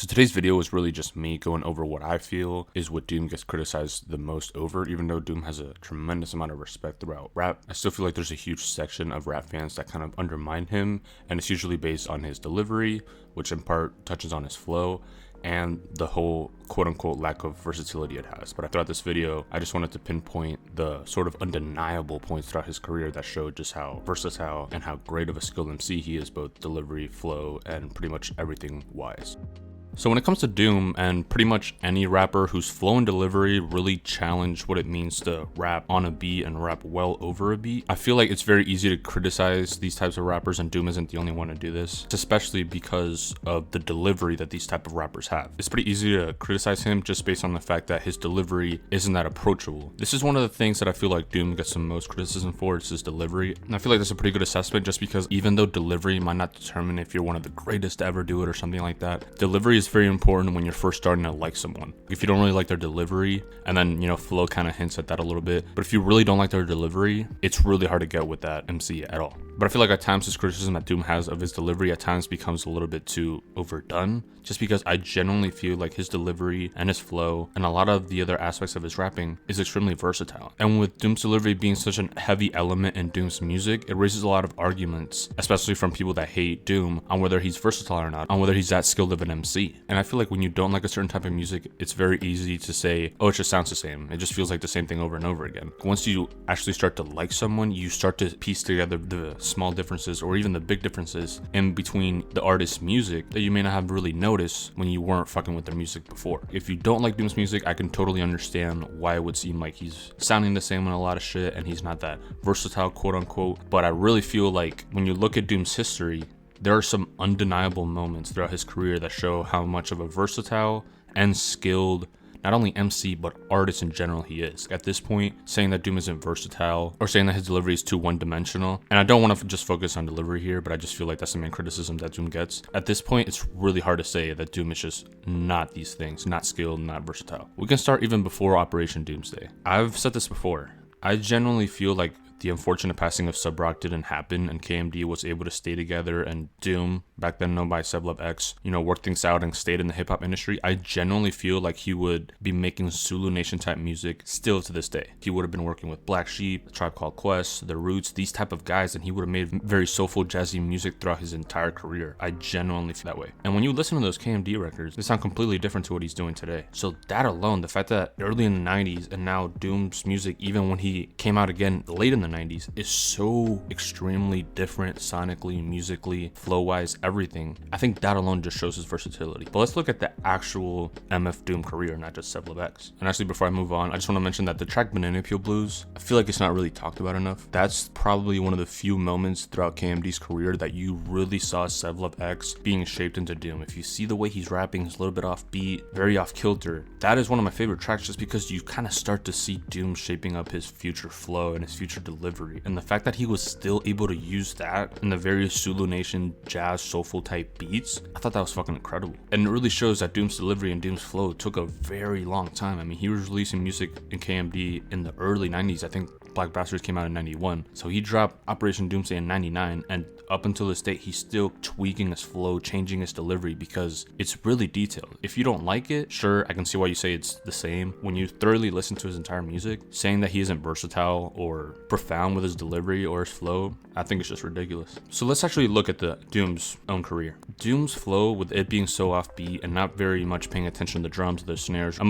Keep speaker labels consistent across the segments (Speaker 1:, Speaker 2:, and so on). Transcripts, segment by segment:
Speaker 1: So today's video is really just me going over what I feel is what Doom gets criticized the most over. Even though Doom has a tremendous amount of respect throughout rap, I still feel like there's a huge section of rap fans that kind of undermine him, and it's usually based on his delivery, which in part touches on his flow, and the whole quote-unquote lack of versatility it has. But throughout this video, I just wanted to pinpoint the sort of undeniable points throughout his career that showed just how versatile and how great of a skilled MC he is, both delivery, flow, and pretty much everything wise. So when it comes to Doom, and pretty much any rapper whose flow and delivery really challenge what it means to rap on a beat and rap well over a beat, I feel like it's very easy to criticize these types of rappers, and Doom isn't the only one to do this, especially because of the delivery that these type of rappers have. It's pretty easy to criticize him just based on the fact that his delivery isn't that approachable. This is one of the things that I feel like Doom gets the most criticism for, is his delivery. And I feel like that's a pretty good assessment, just because even though delivery might not determine if you're one of the greatest to ever do it or something like that, delivery is very important when you're first starting to like someone. If you don't really like their delivery, and then flow kind of hints at that a little bit, but if you really don't like their delivery, it's really hard to get with that MC at all. But I feel like at times this criticism that Doom has of his delivery at times becomes a little bit too overdone, just because I genuinely feel like his delivery and his flow and a lot of the other aspects of his rapping is extremely versatile. And with Doom's delivery being such a heavy element in Doom's music, it raises a lot of arguments, especially from people that hate Doom, on whether he's versatile or not, on whether he's that skilled of an MC. And I feel like when you don't like a certain type of music, it's very easy to say, oh, it just sounds the same. It just feels like the same thing over and over again. Once you actually start to like someone, you start to piece together the small differences or even the big differences in between the artist's music that you may not have really noticed when you weren't fucking with their music before. If you don't like Doom's music, I can totally understand why it would seem like he's sounding the same on a lot of shit and he's not that versatile, quote unquote. But I really feel like when you look at Doom's history, there are some undeniable moments throughout his career that show how much of a versatile and skilled not only MC but artist in general he is. At this point, saying that Doom isn't versatile or saying that his delivery is too one-dimensional, and I don't want to just focus on delivery here, but I just feel like that's the main criticism that Doom gets. At this point, it's really hard to say that Doom is just not these things, not skilled, not versatile. We can start even before Operation Doomsday. I've said this before. I genuinely feel like the unfortunate passing of Sub Rock didn't happen and KMD was able to stay together, and Doom, back then known by Sevlov X, worked things out and stayed in the hip-hop industry. I genuinely feel like he would be making Zulu Nation type music still to this day. He would have been working with Black Sheep, Tribe Called Quest, The Roots, these type of guys, and he would have made very soulful, jazzy music throughout his entire career. I genuinely feel that way. And when you listen to those KMD records, they sound completely different to what he's doing today. So that alone, the fact that early in the 90s and now Doom's music, even when he came out again late in the 90s, is so extremely different sonically, musically, flow-wise, everything. I think that alone just shows his versatility. But let's look at the actual MF Doom career, not just Sevlov X. And actually, before I move on, I just want to mention that the track Banana Peel Blues, I feel like it's not really talked about enough. That's probably one of the few moments throughout KMD's career that you really saw Sevlov X being shaped into Doom. If you see the way he's rapping, he's a little bit off beat, very off kilter. That is one of my favorite tracks, just because you kind of start to see Doom shaping up his future flow and his future delivery. And the fact that he was still able to use that in the various Zulu Nation jazz soulful type beats, I thought that was fucking incredible. And it really shows that Doom's delivery and Doom's flow took a very long time. I mean, he was releasing music in KMD in the early 90s. I think Black Bastards came out in 91. So he dropped Operation Doomsday in 99, and up until this date, he's still tweaking his flow, changing his delivery, because it's really detailed. If you don't like it, sure, I can see why you say it's the same. When you thoroughly listen to his entire music, saying that he isn't versatile or profound with his delivery or his flow, I think it's just ridiculous. So let's actually look at the Doom's own career. Doom's flow, with it being so offbeat and not very much paying attention to the drums, the snares, I'm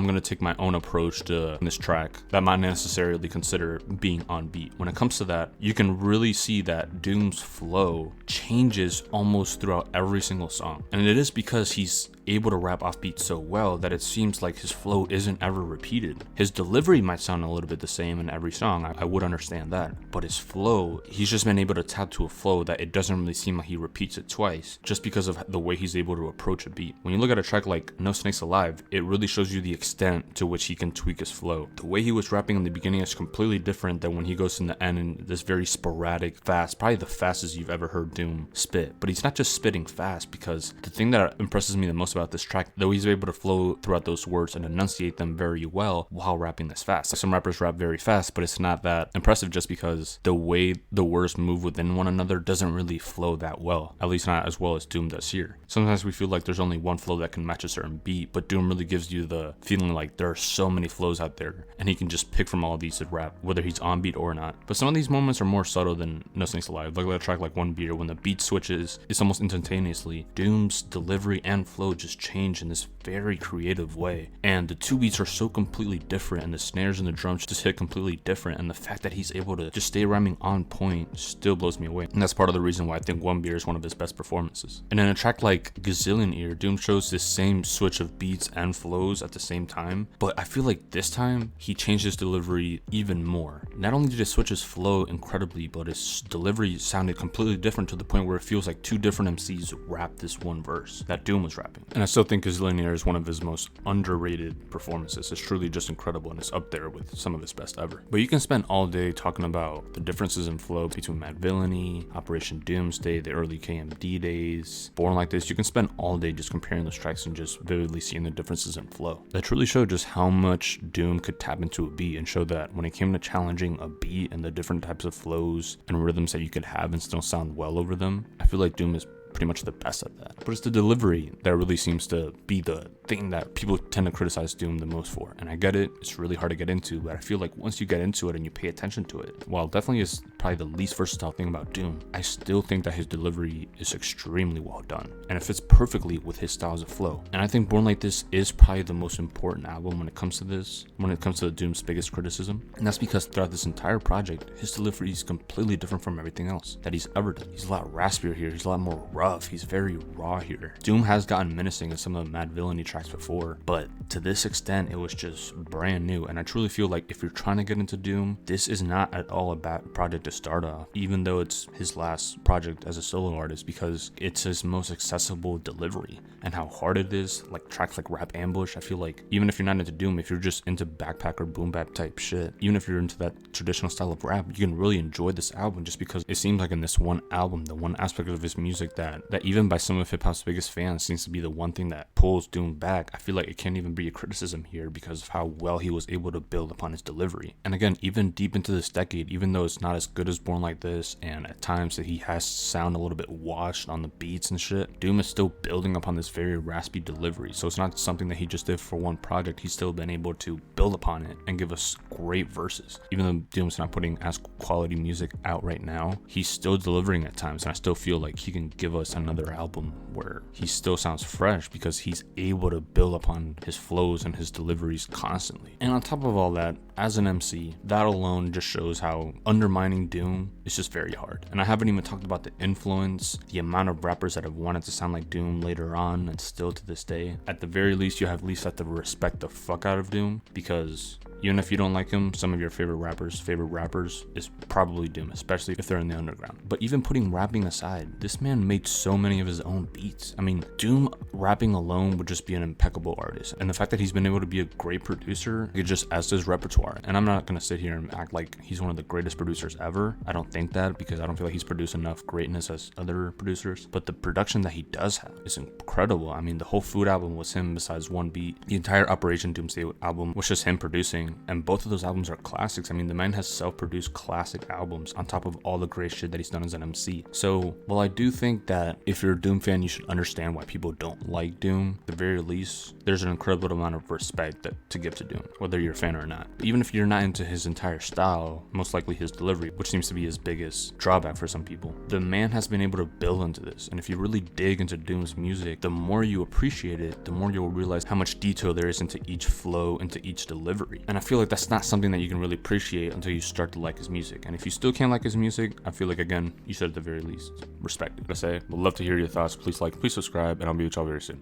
Speaker 1: gonna take my own approach to this track that might not necessarily consider being on beat. When it comes to that, you can really see that Doom's flow changes almost throughout every single song. And it is because he's able to rap off beat so well that it seems like his flow isn't ever repeated. His delivery might sound a little bit the same in every song, I would understand that, but his flow, he's just been able to tap to a flow that it doesn't really seem like he repeats it twice, just because of the way he's able to approach a beat. When you look at a track like No Snakes Alive, it really shows you the extent to which he can tweak his flow. The way he was rapping in the beginning is completely different than when he goes in the end in this very sporadic, fast, probably the fastest you've ever heard Doom spit. But he's not just spitting fast, because the thing that impresses me the most about this track, though he's able to flow throughout those words and enunciate them very well while rapping this fast. Like some rappers rap very fast, but it's not that impressive just because the way the words move within one another doesn't really flow that well, at least not as well as Doom does here. Sometimes we feel like there's only one flow that can match a certain beat, but Doom really gives you the feeling like there are so many flows out there and he can just pick from all of these to rap, whether he's on beat or not. But some of these moments are more subtle than No Snakes Alive. Like a track like One Beer, when the beat switches, it's almost instantaneously. Doom's delivery and flow just change in this very creative way, and the two beats are so completely different, and the snares and the drums just hit completely different, and the fact that he's able to just stay rhyming on point still blows me away. And that's part of the reason why I think One Beer is one of his best performances. And in a track like Gazillion Ear, Doom shows this same switch of beats and flows at the same time, but I feel like this time he changed his delivery even more. Not only did he switch his flow incredibly, but his delivery sounded completely different to the point where it feels like two different MCs rapped this one verse that Doom was rapping. And I still think Gazillion Ear is one of his most underrated performances. It's truly just incredible, and it's up there with some of his best ever. But you can spend all day talking about the differences in flow between Mad Villainy, Operation Doomsday, the early KMD days, Born Like This. You can spend all day just comparing those tracks and just vividly seeing the differences in flow. That truly showed just how much Doom could tap into a beat, and show that when it came to challenging a beat and the different types of flows and rhythms that you could have and still sound well over them, I feel like Doom is pretty much the best at that. But it's the delivery that really seems to be the thing that people tend to criticize Doom the most for. And I get it, it's really hard to get into, but I feel like once you get into it and you pay attention to it, while definitely is probably the least versatile thing about Doom, I still think that his delivery is extremely well done, and it fits perfectly with his styles of flow. And I think Born Like This is probably the most important album when it comes to this, when it comes to Doom's biggest criticism. And that's because throughout this entire project, his delivery is completely different from everything else that he's ever done. He's a lot raspier here, he's a lot more rough, he's very raw here. Doom has gotten menacing in some of the Mad Villainy tracks before, but to this extent, it was just brand new. And I truly feel like if you're trying to get into Doom, this is not at all a bad project to start off, even though it's his last project as a solo artist, because it's his most accessible delivery. And how hard it is, like tracks like Rap Ambush, I feel like even if you're not into Doom, if you're just into backpack or boom bap type shit, even if you're into that traditional style of rap, you can really enjoy this album just because it seems like in this one album, the one aspect of his music that even by some of hip-hop's biggest fans seems to be the one thing that pulls Doom back. I feel like it can't even be a criticism here because of how well he was able to build upon his delivery. And again, even deep into this decade, even though it's not as good as Born Like This, and at times that he has sound a little bit washed on the beats and shit, Doom is still building upon this very raspy delivery. So it's not something that he just did for one project. He's still been able to build upon it and give us great verses. Even though Doom's not putting as quality music out right now, he's still delivering at times, and I still feel like he can give us another album where he still sounds fresh because he's able to build upon his flows and his deliveries constantly. And on top of all that, as an MC, that alone just shows how undermining Doom is just very hard. And I haven't even talked about the influence, the amount of rappers that have wanted to sound like Doom later on and still to this day. At the very least, you have at least have to respect the fuck out of Doom, because even if you don't like him, some of your favorite rappers is probably Doom, especially if they're in the underground. But even putting rapping aside, this man made so many of his own beats. I mean, Doom rapping alone would just be an impeccable artist. And the fact that he's been able to be a great producer, it just adds to his repertoire. And I'm not going to sit here and act like he's one of the greatest producers ever. I don't think that, because I don't feel like he's produced enough greatness as other producers. But the production that he does have is incredible. I mean, the whole Food album was him besides one beat. The entire Operation Doomsday album was just him producing. And both of those albums are classics. I mean, the man has self-produced classic albums on top of all the great shit that he's done as an MC. So while I do think that if you're a Doom fan, you should understand why people don't like Doom, at the very least, there's an incredible amount of respect to give to Doom, whether you're a fan or not. But even if you're not into his entire style, most likely his delivery, which seems to be his biggest drawback for some people, the man has been able to build into this. And if you really dig into Doom's music, the more you appreciate it, the more you'll realize how much detail there is into each flow, into each delivery. And I feel like that's not something that you can really appreciate until you start to like his music. And if you still can't like his music, I feel like, again, you should at the very least respect it. I say, would love to hear your thoughts. Please like, please subscribe, and I'll be with y'all very soon.